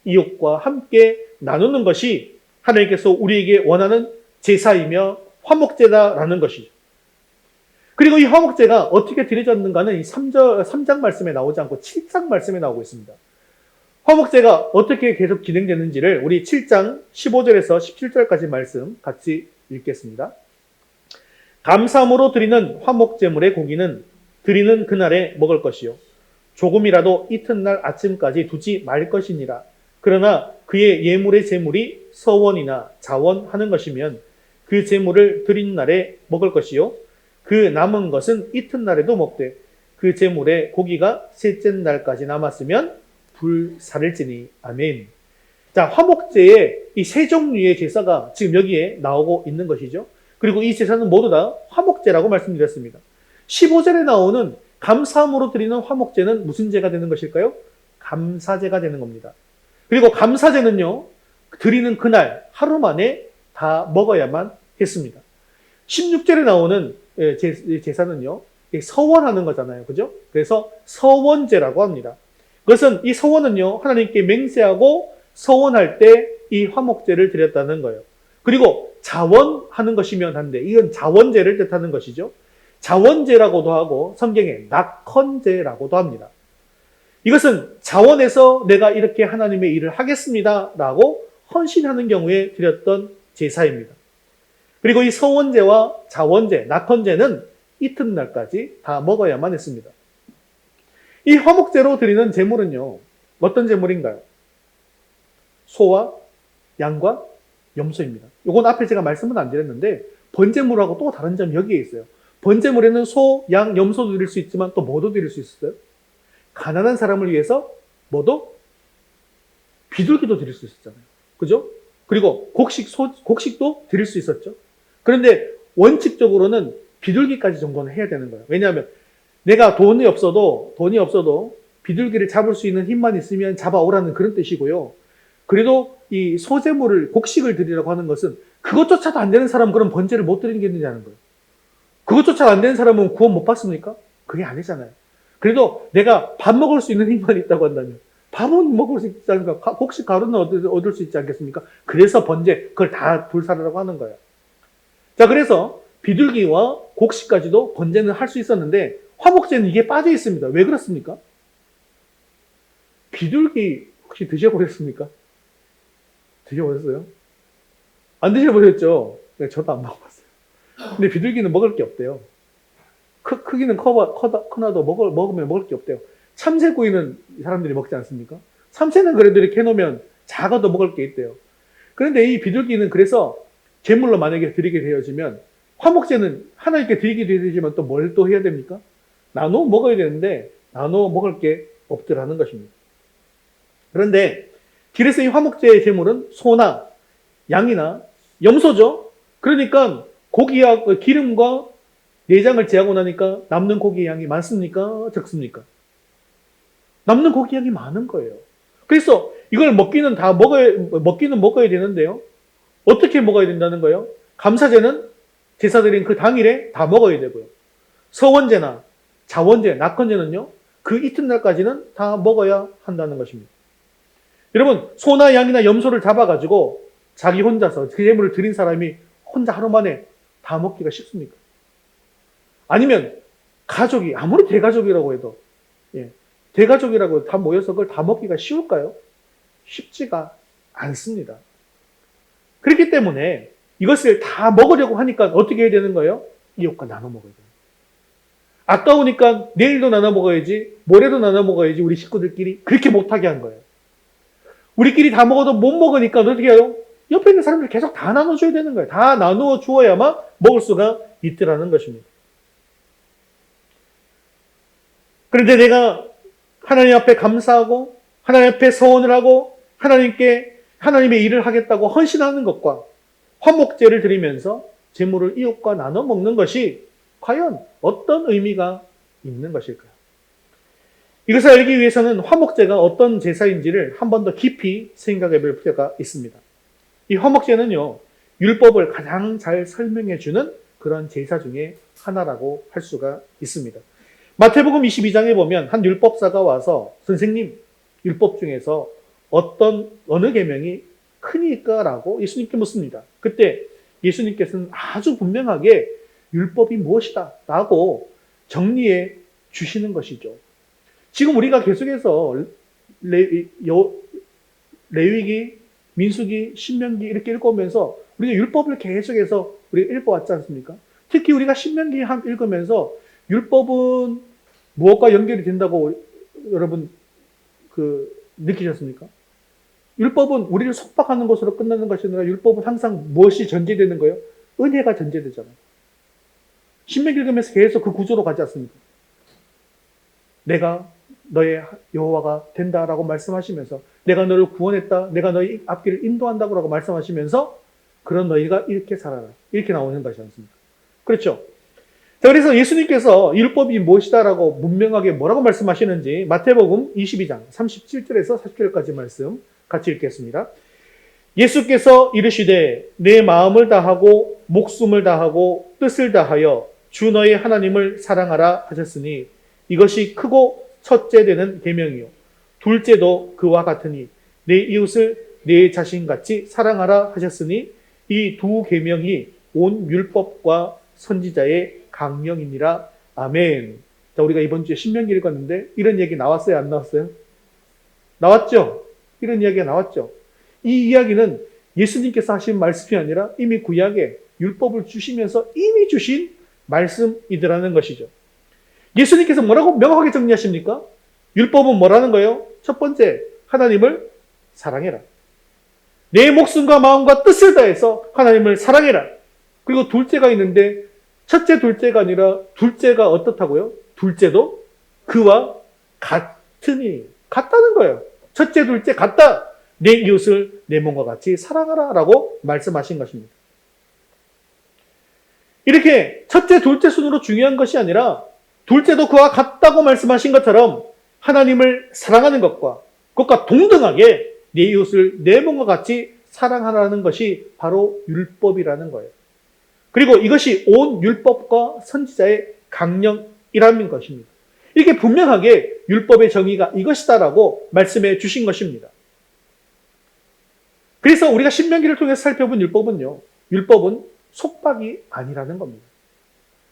이웃과 함께 나누는 것이 하나님께서 우리에게 원하는 제사이며 화목제다라는 것이죠. 그리고 이 화목제가 어떻게 드려졌는가는 이 3장 말씀에 나오지 않고 7장 말씀에 나오고 있습니다. 화목제가 어떻게 계속 진행되는지를 우리 7장 15절에서 17절까지 말씀 같이 읽겠습니다. 감사함으로 드리는 화목제물의 고기는 드리는 그날에 먹을 것이요 조금이라도 이튿날 아침까지 두지 말 것이니라. 그러나 그의 예물의 제물이 서원이나 자원하는 것이면 그 제물을 드린 날에 먹을 것이요 그 남은 것은 이튿날에도 먹되 그 제물의 고기가 셋째 날까지 남았으면 불사를지니. 아멘. 자, 화목제의 이 세 종류의 제사가 지금 여기에 나오고 있는 것이죠. 그리고 이 제사는 모두 다 화목제라고 말씀드렸습니다. 15절에 나오는 감사함으로 드리는 화목제는 무슨 제가 되는 것일까요? 감사제가 되는 겁니다. 그리고 감사제는요, 드리는 그날 하루 만에 다 먹어야만 했습니다. 16절에 나오는 제사는요, 서원하는 거잖아요. 그죠? 그래서 서원제라고 합니다. 그것은 이 서원은요, 하나님께 맹세하고 서원할 때 이 화목제를 드렸다는 거예요. 그리고 자원하는 것이면 한데, 이건 자원제를 뜻하는 것이죠. 자원제라고도 하고 성경에 낙헌제라고도 합니다. 이것은 자원해서 내가 이렇게 하나님의 일을 하겠습니다라고 헌신하는 경우에 드렸던 제사입니다. 그리고 이 서원제와 자원제, 낙헌제는 이튿날까지 다 먹어야만 했습니다. 이 화목제로 드리는 제물은요, 어떤 제물인가요? 소와 양과 염소입니다. 이건 앞에 제가 말씀은 안 드렸는데 번제물하고 또 다른 점이 여기에 있어요. 번제물에는 소, 양, 염소도 드릴 수 있지만 또 뭐도 드릴 수 있었어요? 가난한 사람을 위해서 뭐도? 비둘기도 드릴 수 있었잖아요. 그죠? 그리고 곡식도 드릴 수 있었죠. 그런데 원칙적으로는 비둘기까지 정도는 해야 되는 거예요. 왜냐하면 내가 돈이 없어도 비둘기를 잡을 수 있는 힘만 있으면 잡아오라는 그런 뜻이고요. 그래도 이 소제물을, 곡식을 드리라고 하는 것은 그것조차도 안 되는 사람은 그럼 번제를 못 드리는 게 있느냐는 거예요. 그것조차 안 되는 사람은 구원 못 받습니까? 그게 아니잖아요. 그래도 내가 밥 먹을 수 있는 힘만 있다고 한다면 밥은 먹을 수 있지 않습니까? 곡식 가루는 얻을 수 있지 않겠습니까? 그래서 번제, 그걸 다 불사르라고 하는 거예요. 자, 그래서 비둘기와 곡식까지도 번제는 할 수 있었는데 화목제는 이게 빠져 있습니다. 왜 그렇습니까? 비둘기 혹시 드셔보셨습니까? 드셔보셨어요? 안 드셔보셨죠? 저도 안 먹어봤어요. 근데 비둘기는 먹을 게 없대요. 크기는 커나도 먹으면 먹을 게 없대요. 참새구이는 사람들이 먹지 않습니까? 참새는 그래도 이렇게 해놓으면 작아도 먹을 게 있대요. 그런데 이 비둘기는 그래서 제물로 만약에 드리게 되어지면 화목제는 하나님께 드리게 되지만 또 뭘 또 해야 됩니까? 나눠 먹어야 되는데 나눠 먹을 게 없더라는 것입니다. 그런데 그래서 이 화목제의 제물은 소나 양이나 염소죠. 그러니까 고기와 기름과 내장을 제하고 나니까 남는 고기 양이 많습니까? 적습니까? 남는 고기 양이 많은 거예요. 그래서 이걸 먹기는 먹어야 되는데요. 어떻게 먹어야 된다는 거예요? 감사제는 제사 드린 그 당일에 다 먹어야 되고요. 서원제나 자원제, 낙헌제는요, 그 이튿날까지는 다 먹어야 한다는 것입니다. 여러분, 소나 양이나 염소를 잡아가지고 자기 혼자서 그 제물을 드린 사람이 혼자 하루 만에 다 먹기가 쉽습니까? 아니면 가족이, 아무리 대가족이라고 해도, 대가족이라고 다 모여서 그걸 다 먹기가 쉬울까요? 쉽지가 않습니다. 그렇기 때문에 이것을 다 먹으려고 하니까 어떻게 해야 되는 거예요? 이웃과 나눠 먹어야 돼요. 아까우니까 내일도 나눠 먹어야지, 모레도 나눠 먹어야지, 우리 식구들끼리 그렇게 못하게 한 거예요. 우리끼리 다 먹어도 못 먹으니까 어떻게 해요? 옆에 있는 사람들 계속 다 나눠줘야 되는 거예요. 다 나누어 주어야만 먹을 수가 있더라는 것입니다. 그런데 내가 하나님 앞에 감사하고 하나님 앞에 서원을 하고 하나님께 하나님의 일을 하겠다고 헌신하는 것과 화목제를 드리면서 제물을 이웃과 나눠 먹는 것이 과연 어떤 의미가 있는 것일까요? 이것을 알기 위해서는 화목제가 어떤 제사인지를 한 번 더 깊이 생각해 볼 필요가 있습니다. 이 화목제는요, 율법을 가장 잘 설명해 주는 그런 제사 중에 하나라고 할 수가 있습니다. 마태복음 22장에 보면 한 율법사가 와서 선생님, 율법 중에서 어느 계명이 크니까라고 예수님께 묻습니다. 그때 예수님께서는 아주 분명하게 율법이 무엇이다 라고 정리해 주시는 것이죠. 지금 우리가 계속해서 레위기, 민수기, 신명기 이렇게 읽어오면서 우리가 율법을 계속해서 우리가 읽어왔지 않습니까? 특히 우리가 신명기 읽으면서 율법은 무엇과 연결이 된다고 여러분 느끼셨습니까? 율법은 우리를 속박하는 것으로 끝나는 것이 아니라 율법은 항상 무엇이 전제되는 거예요? 은혜가 전제되잖아요. 신명기 읽으면서 계속 그 구조로 가지 않습니까? 내가 너의 여호와가 된다라고 말씀하시면서 내가 너를 구원했다. 내가 너의 앞길을 인도한다고 말씀하시면서 그런 너희가 이렇게 살아라. 이렇게 나오는 것이 않습니까? 그렇죠? 자, 그래서 예수님께서 율법이 무엇이다라고 분명하게 뭐라고 말씀하시는지 마태복음 22장 37절에서 40절까지 말씀 같이 읽겠습니다. 예수께서 이르시되 내 마음을 다하고 목숨을 다하고 뜻을 다하여 주 너의 하나님을 사랑하라 하셨으니 이것이 크고 첫째 되는 계명이요 둘째도 그와 같으니 내 이웃을 내 자신같이 사랑하라 하셨으니 이 두 계명이 온 율법과 선지자의 강령이니라. 아멘. 자, 우리가 이번 주에 신명기 읽었는데 이런 얘기 나왔어요? 안 나왔어요? 나왔죠? 이런 이야기가 나왔죠? 이 이야기는 예수님께서 하신 말씀이 아니라 이미 구약에 율법을 주시면서 이미 주신 말씀이더라는 것이죠. 예수님께서 뭐라고 명확하게 정리하십니까? 율법은 뭐라는 거예요? 첫 번째, 하나님을 사랑해라. 내 목숨과 마음과 뜻을 다해서 하나님을 사랑해라. 그리고 둘째가 있는데 첫째, 둘째가 아니라 둘째가 어떻다고요? 둘째도 그와 같으니. 같다는 거예요. 첫째, 둘째 같다. 내 이웃을 내 몸과 같이 사랑하라 라고 말씀하신 것입니다. 이렇게 첫째, 둘째 순으로 중요한 것이 아니라 둘째도 그와 같다고 말씀하신 것처럼 하나님을 사랑하는 것과 그것과 동등하게 내 이웃을 내 몸과 같이 사랑하라는 것이 바로 율법이라는 거예요. 그리고 이것이 온 율법과 선지자의 강령이라는 것입니다. 이렇게 분명하게 율법의 정의가 이것이다라고 말씀해 주신 것입니다. 그래서 우리가 신명기를 통해서 살펴본 율법은요, 율법은 속박이 아니라는 겁니다.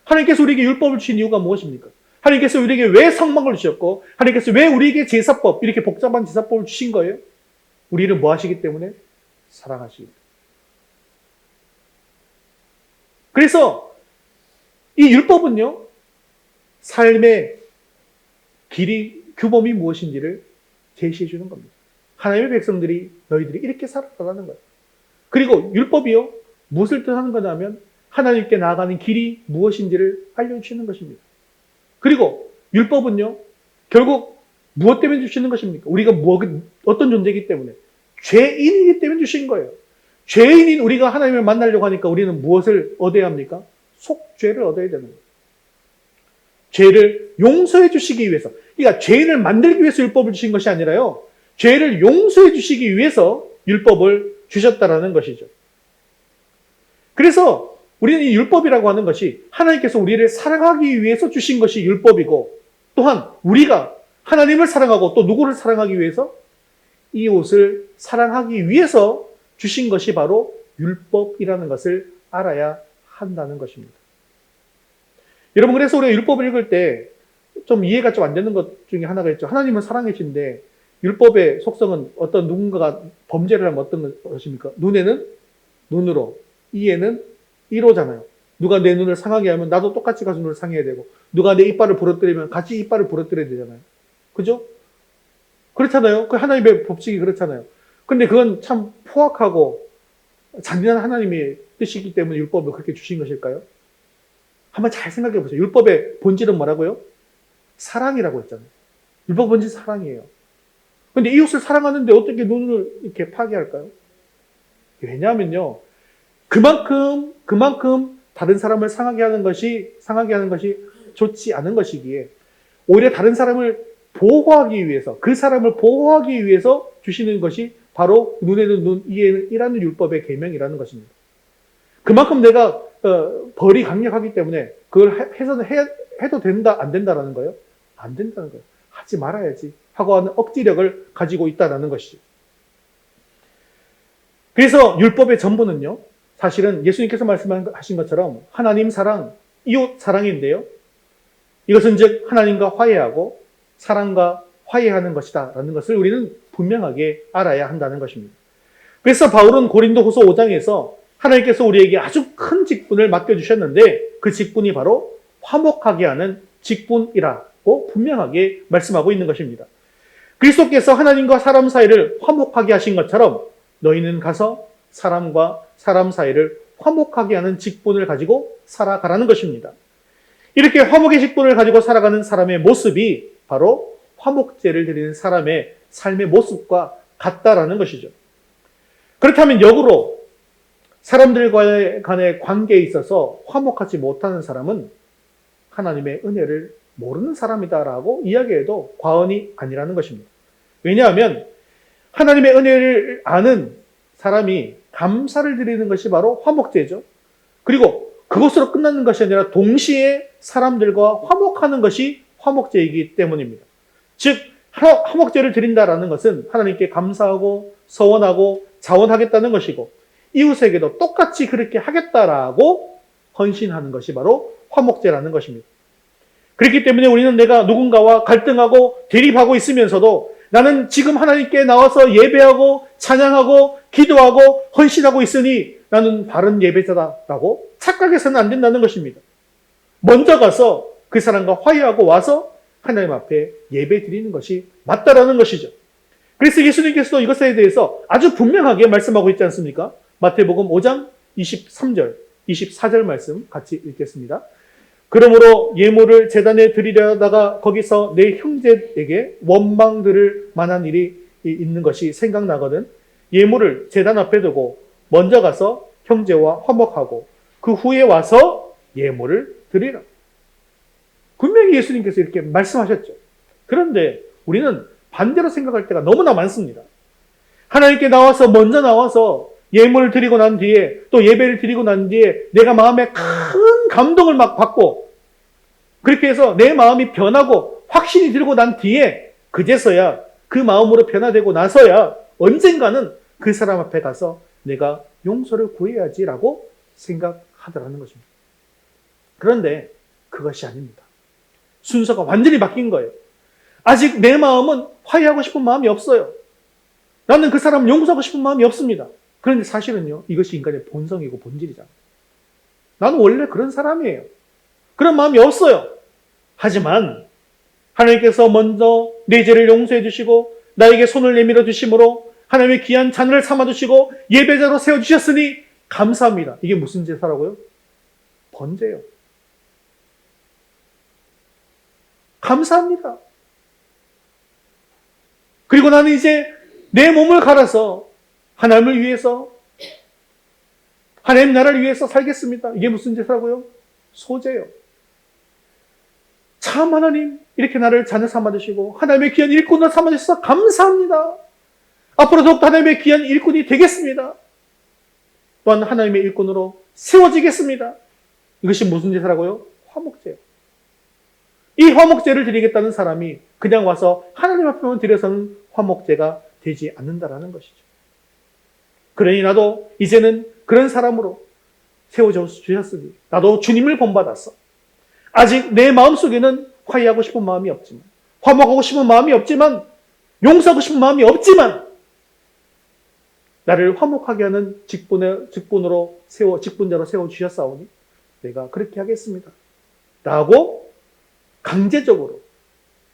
하나님께서 우리에게 율법을 주신 이유가 무엇입니까? 하나님께서 우리에게 왜 성막을 주셨고 하나님께서 왜 우리에게 제사법, 이렇게 복잡한 제사법을 주신 거예요? 우리를 뭐 하시기 때문에? 사랑하시기 때문에. 그래서 이 율법은요, 삶의 길이, 규범이 무엇인지를 제시해 주는 겁니다. 하나님의 백성들이 너희들이 이렇게 살아가라는 거예요. 그리고 율법이요, 무엇을 뜻하는 거냐면 하나님께 나아가는 길이 무엇인지를 알려주시는 것입니다. 그리고 율법은요, 결국 무엇 때문에 주시는 것입니까? 우리가 어떤 존재이기 때문에? 죄인이기 때문에 주신 거예요. 죄인인 우리가 하나님을 만나려고 하니까 우리는 무엇을 얻어야 합니까? 속죄를 얻어야 되는 거예요. 죄를 용서해 주시기 위해서. 그러니까 죄인을 만들기 위해서 율법을 주신 것이 아니라요, 죄를 용서해 주시기 위해서 율법을 주셨다라는 것이죠. 그래서 우리는 이 율법이라고 하는 것이 하나님께서 우리를 사랑하기 위해서 주신 것이 율법이고, 또한 우리가 하나님을 사랑하고 또 누구를 사랑하기 위해서? 이웃을 사랑하기 위해서 주신 것이 바로 율법이라는 것을 알아야 한다는 것입니다. 여러분, 그래서 우리가 율법을 읽을 때 좀 이해가 좀 안 되는 것 중에 하나가 있죠. 하나님은 사랑이신데 율법의 속성은 어떤 누군가가 범죄를 하면 어떤 것입니까? 눈에는 눈으로, 이에는 이로잖아요. 누가 내 눈을 상하게 하면 나도 똑같이 가서 눈을 상해야 되고, 누가 내 이빨을 부러뜨리면 같이 이빨을 부러뜨려야 되잖아요. 그죠? 그렇잖아요. 그 하나님의 법칙이 그렇잖아요. 근데 그건 참 포악하고 잔인한 하나님의 뜻이기 때문에 율법을 그렇게 주신 것일까요? 한번 잘 생각해 보세요. 율법의 본질은 뭐라고요? 사랑이라고 했잖아요. 율법 본질 사랑이에요. 근데 이웃을 사랑하는데 어떻게 눈을 이렇게 파괴할까요? 왜냐하면요. 그만큼 다른 사람을 상하게 하는 것이 좋지 않은 것이기에 오히려 다른 사람을 보호하기 위해서, 그 사람을 보호하기 위해서 주시는 것이 바로 눈에는 눈, 이에는 이라는 율법의 계명이라는 것입니다. 그만큼 내가 벌이 강력하기 때문에 그걸 해도 된다, 안 된다라는 거예요? 안 된다는 거예요. 하지 말아야지 하고 하는 억지력을 가지고 있다는 것이죠. 그래서 율법의 전부는요, 사실은 예수님께서 말씀하신 것처럼 하나님 사랑, 이웃 사랑인데요. 이것은 즉 하나님과 화해하고 사랑과 화해하는 것이다 라는 것을 우리는 분명하게 알아야 한다는 것입니다. 그래서 바울은 고린도후서 5장에서 하나님께서 우리에게 아주 큰 직분을 맡겨주셨는데 그 직분이 바로 화목하게 하는 직분이라고 분명하게 말씀하고 있는 것입니다. 그리스도께서 하나님과 사람 사이를 화목하게 하신 것처럼 너희는 가서 사람과 사람 사이를 화목하게 하는 직분을 가지고 살아가라는 것입니다. 이렇게 화목의 직분을 가지고 살아가는 사람의 모습이 바로 화목제를 드리는 사람의 삶의 모습과 같다라는 것이죠. 그렇다면 역으로 사람들 간의 관계에 있어서 화목하지 못하는 사람은 하나님의 은혜를 모르는 사람이다라고 이야기해도 과언이 아니라는 것입니다. 왜냐하면 하나님의 은혜를 아는 사람이 감사를 드리는 것이 바로 화목제죠. 그리고 그것으로 끝나는 것이 아니라 동시에 사람들과 화목하는 것이 화목제이기 때문입니다. 즉 화목제를 드린다라는 것은 하나님께 감사하고 서원하고 자원하겠다는 것이고 이웃에게도 똑같이 그렇게 하겠다라고 헌신하는 것이 바로 화목제라는 것입니다. 그렇기 때문에 우리는 내가 누군가와 갈등하고 대립하고 있으면서도 나는 지금 하나님께 나와서 예배하고 찬양하고 기도하고 헌신하고 있으니 나는 바른 예배자다라고 착각해서는 안 된다는 것입니다. 먼저 가서 그 사람과 화해하고 와서 하나님 앞에 예배 드리는 것이 맞다라는 것이죠. 그래서 예수님께서도 이것에 대해서 아주 분명하게 말씀하고 있지 않습니까? 마태복음 5장 23절, 24절 말씀 같이 읽겠습니다. 그러므로 예물을 제단에 드리려다가 거기서 내 형제에게 원망 들을 만한 일이 있는 것이 생각나거든 예물을 제단 앞에 두고 먼저 가서 형제와 화목하고 그 후에 와서 예물을 드리라. 분명히 예수님께서 이렇게 말씀하셨죠. 그런데 우리는 반대로 생각할 때가 너무나 많습니다. 하나님께 먼저 나와서 예물을 드리고 난 뒤에 또 예배를 드리고 난 뒤에 내가 마음에 큰 감동을 막 받고 그렇게 해서 내 마음이 변하고 확신이 들고 난 뒤에 그제서야 그 마음으로 변화되고 나서야 언젠가는 그 사람 앞에 가서 내가 용서를 구해야지라고 생각하더라는 것입니다. 그런데 그것이 아닙니다. 순서가 완전히 바뀐 거예요. 아직 내 마음은 화해하고 싶은 마음이 없어요. 나는 그 사람을 용서하고 싶은 마음이 없습니다. 그런데 사실은요, 이것이 인간의 본성이고 본질이잖아요. 나는 원래 그런 사람이에요. 그런 마음이 없어요. 하지만 하나님께서 먼저 내 죄를 용서해 주시고 나에게 손을 내밀어 주심으로 하나님의 귀한 자녀를 삼아 주시고 예배자로 세워 주셨으니 감사합니다. 이게 무슨 제사라고요? 번제요. 감사합니다. 그리고 나는 이제 내 몸을 갈아서 하나님을 위해서 하나님 나라를 위해서 살겠습니다. 이게 무슨 제사라고요? 소제요. 참 하나님 이렇게 나를 자녀 삼아주시고 하나님의 귀한 일꾼으로 삼아주셔서 감사합니다. 앞으로 더욱더 하나님의 귀한 일꾼이 되겠습니다. 또한 하나님의 일꾼으로 세워지겠습니다. 이것이 무슨 제사라고요? 화목제요. 이 화목제를 드리겠다는 사람이 그냥 와서 하나님 앞에만 드려서는 화목제가 되지 않는다라는 것이죠. 그러니 나도 이제는 그런 사람으로 세워주셨으니 나도 주님을 본받았어. 아직 내 마음속에는 화해하고 싶은 마음이 없지만 화목하고 싶은 마음이 없지만 용서하고 싶은 마음이 없지만 나를 화목하게 하는 직분자로 세워주셨사오니 내가 그렇게 하겠습니다. 라고 강제적으로.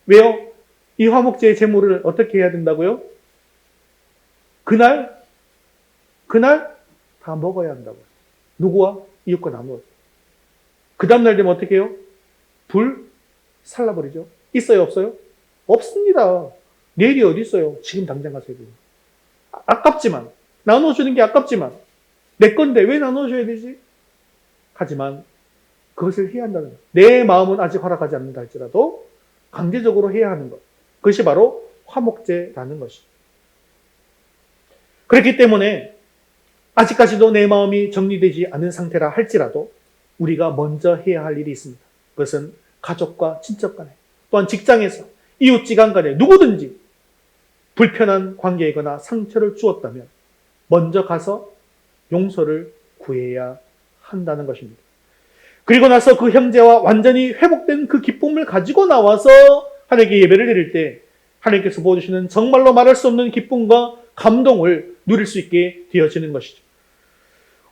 왜요? 이 화목제의 제물을 어떻게 해야 된다고요? 그날 다 먹어야 한다고요. 누구와? 이웃과 나누어. 그 다음날 되면 어떻게 해요? 불 살라버리죠. 있어요, 없어요? 없습니다. 내일이 어디 있어요? 지금 당장 가세요. 아깝지만, 나눠주는 게 아깝지만, 내 건데 왜 나눠줘야 되지? 하지만 그것을 해야 한다는 것. 내 마음은 아직 허락하지 않는다 할지라도 강제적으로 해야 하는 것. 그것이 바로 화목제라는 것이죠. 그렇기 때문에 아직까지도 내 마음이 정리되지 않은 상태라 할지라도 우리가 먼저 해야 할 일이 있습니다. 그것은 가족과 친척 간에, 또한 직장에서, 이웃지간 간에 누구든지 불편한 관계이거나 상처를 주었다면 먼저 가서 용서를 구해야 한다는 것입니다. 그리고 나서 그 형제와 완전히 회복된 그 기쁨을 가지고 나와서 하나님께 예배를 드릴 때 하나님께서 보여주시는 정말로 말할 수 없는 기쁨과 감동을 누릴 수 있게 되어지는 것이죠.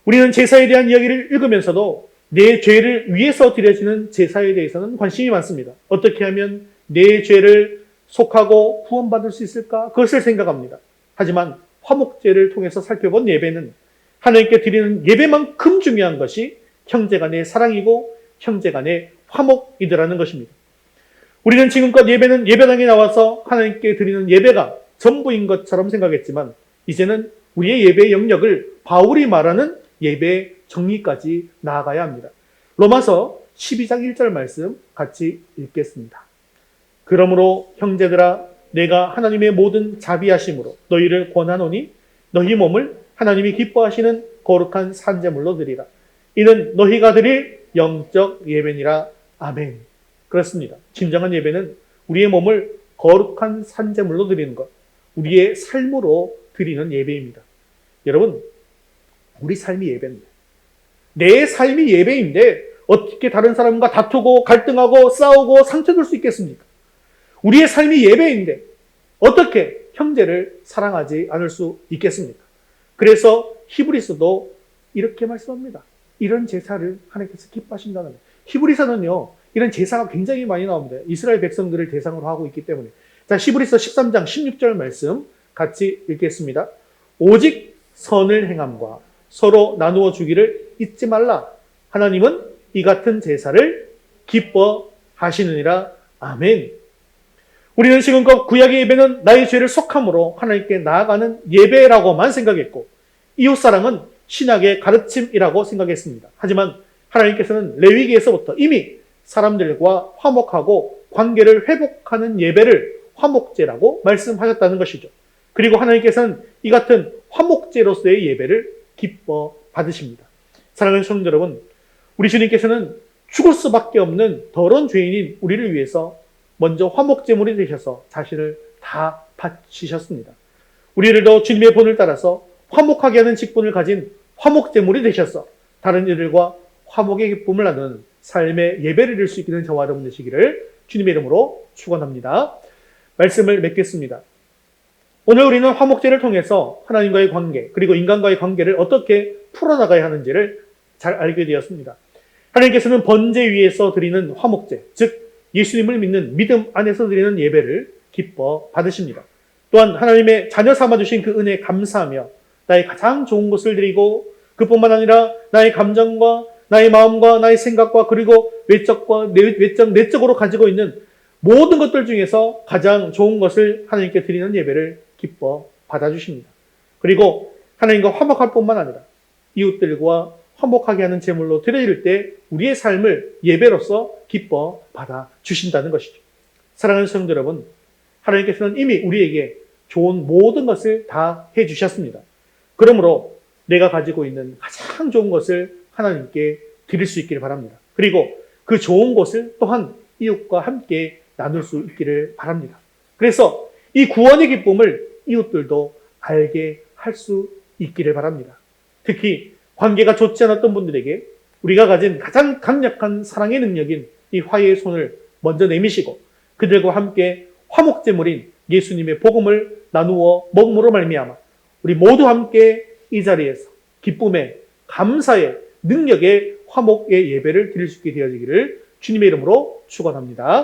우리는 제사에 대한 이야기를 읽으면서도 내 죄를 위해서 드려지는 제사에 대해서는 관심이 많습니다. 어떻게 하면 내 죄를 속하고 구원받을 수 있을까? 그것을 생각합니다. 하지만 화목제를 통해서 살펴본 예배는 하나님께 드리는 예배만큼 중요한 것이 형제간의 사랑이고 형제간의 화목이더라는 것입니다. 우리는 지금껏 예배는 예배당에 나와서 하나님께 드리는 예배가 전부인 것처럼 생각했지만 이제는 우리의 예배의 영역을 바울이 말하는 예배의 정의까지 나아가야 합니다. 로마서 12장 1절 말씀 같이 읽겠습니다. 그러므로 형제들아 내가 하나님의 모든 자비하심으로 너희를 권하노니 너희 몸을 하나님이 기뻐하시는 거룩한 산제물로 드리라. 이는 너희가 드릴 영적 예배니라. 아멘. 그렇습니다. 진정한 예배는 우리의 몸을 거룩한 산제물로 드리는 것, 우리의 삶으로 드리는 예배입니다. 여러분, 우리 삶이 예배입니다. 내 삶이 예배인데 어떻게 다른 사람과 다투고 갈등하고 싸우고 상처 줄 수 있겠습니까? 우리의 삶이 예배인데 어떻게 형제를 사랑하지 않을 수 있겠습니까? 그래서 히브리서도 이렇게 말씀합니다. 이런 제사를 하나님께서 기뻐하신다는 거예요. 히브리서는요, 이런 제사가 굉장히 많이 나옵니다. 이스라엘 백성들을 대상으로 하고 있기 때문에. 자, 히브리서 13장 16절 말씀 같이 읽겠습니다. 오직 선을 행함과 서로 나누어 주기를 잊지 말라. 하나님은 이 같은 제사를 기뻐하시느니라. 아멘. 우리는 지금껏 구약의 예배는 나의 죄를 속함으로 하나님께 나아가는 예배라고만 생각했고 이웃사랑은 신약의 가르침이라고 생각했습니다. 하지만 하나님께서는 레위기에서부터 이미 사람들과 화목하고 관계를 회복하는 예배를 화목제라고 말씀하셨다는 것이죠. 그리고 하나님께서는 이 같은 화목제로서의 예배를 기뻐 받으십니다. 사랑하는 성도 여러분, 우리 주님께서는 죽을 수밖에 없는 더러운 죄인인 우리를 위해서 먼저 화목제물이 되셔서 자신을 다 바치셨습니다. 우리들도 주님의 본을 따라서 화목하게 하는 직분을 가진 화목제물이 되셔서 다른 이들과 화목의 기쁨을 나누는 삶의 예배를 드릴 수 있는 저와 여러분 되시기를 주님의 이름으로 축원합니다. 말씀을 맺겠습니다. 오늘 우리는 화목제를 통해서 하나님과의 관계 그리고 인간과의 관계를 어떻게 풀어나가야 하는지를 잘 알게 되었습니다. 하나님께서는 번제 위에서 드리는 화목제, 즉 예수님을 믿는 믿음 안에서 드리는 예배를 기뻐 받으십니다. 또한 하나님의 자녀 삼아주신 그 은혜에 감사하며 나의 가장 좋은 것을 드리고 그뿐만 아니라 나의 감정과 나의 마음과 나의 생각과 그리고 내적으로 가지고 있는 모든 것들 중에서 가장 좋은 것을 하나님께 드리는 예배를 기뻐 받아주십니다. 그리고 하나님과 화목할 뿐만 아니라 이웃들과 화목하게 하는 제물로 드려질 때 우리의 삶을 예배로서 기뻐 받아주신다는 것이죠. 사랑하는 성도 여러분, 하나님께서는 이미 우리에게 좋은 모든 것을 다 해주셨습니다. 그러므로 내가 가지고 있는 가장 좋은 것을 하나님께 드릴 수 있기를 바랍니다. 그리고 그 좋은 것을 또한 이웃과 함께 나눌 수 있기를 바랍니다. 그래서 이 구원의 기쁨을 이웃들도 알게 할 수 있기를 바랍니다. 특히 관계가 좋지 않았던 분들에게 우리가 가진 가장 강력한 사랑의 능력인 이 화해의 손을 먼저 내미시고 그들과 함께 화목제물인 예수님의 복음을 나누어 먹음으로 말미암아 우리 모두 함께 이 자리에서 기쁨의 감사의 능력의 화목의 예배를 드릴 수 있게 되어지기를 주님의 이름으로 축원합니다.